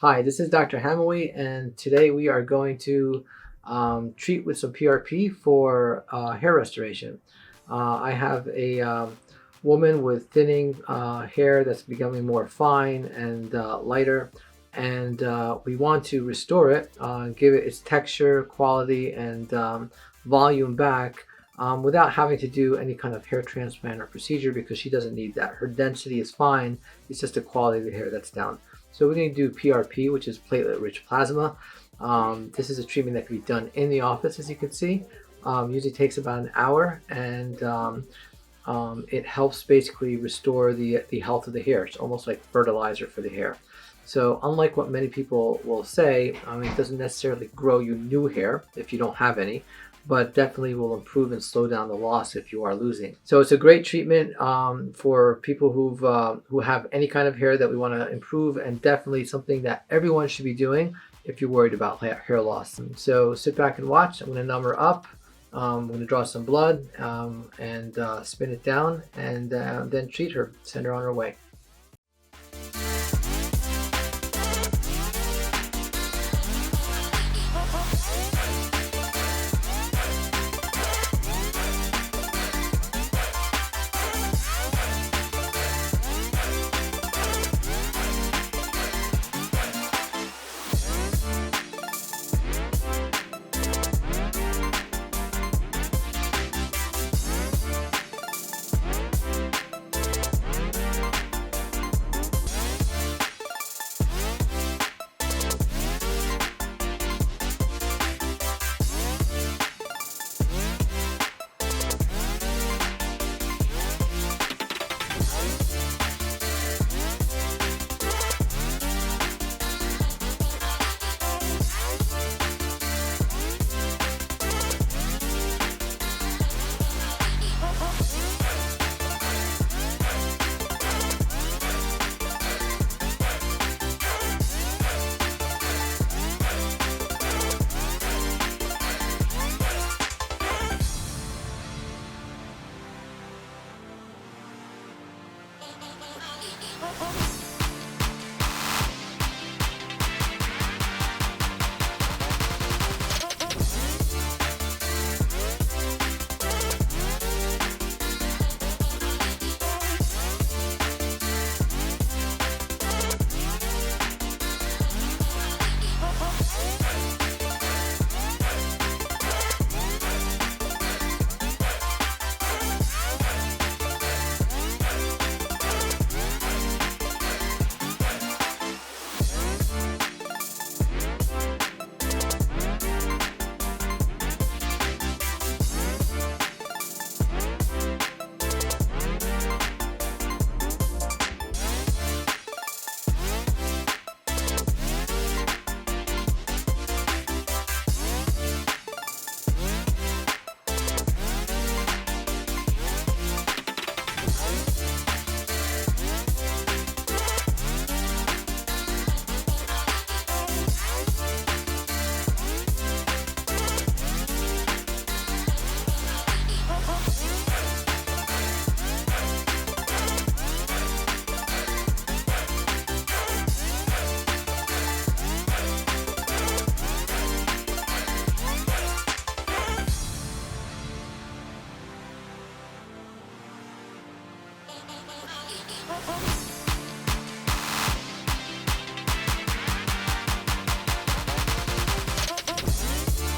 Hi, this is Dr. Hamawy, and today we are going to treat with some PRP for hair restoration. I have a woman with thinning hair that's becoming more fine and lighter, and we want to restore it, give it its texture, quality, and volume back without having to do any kind of hair transplant or procedure because she doesn't need that. Her density is fine, it's just the quality of the hair that's down. So we're going to do PRP, which is platelet rich plasma. This is a treatment that can be done in the office, as you can see. Usually takes about an hour, and it helps basically restore the health of the hair. It's almost like fertilizer for the hair. So unlike what many people will say, it doesn't necessarily grow you new hair if you don't have any, but definitely will improve and slow down the loss if you are losing. So it's a great treatment for people who have any kind of hair that we want to improve, and definitely something that everyone should be doing if you're worried about hair loss. So sit back and watch. I'm going to number up. I'm going to draw some blood and spin it down, and then treat her, send her on her way.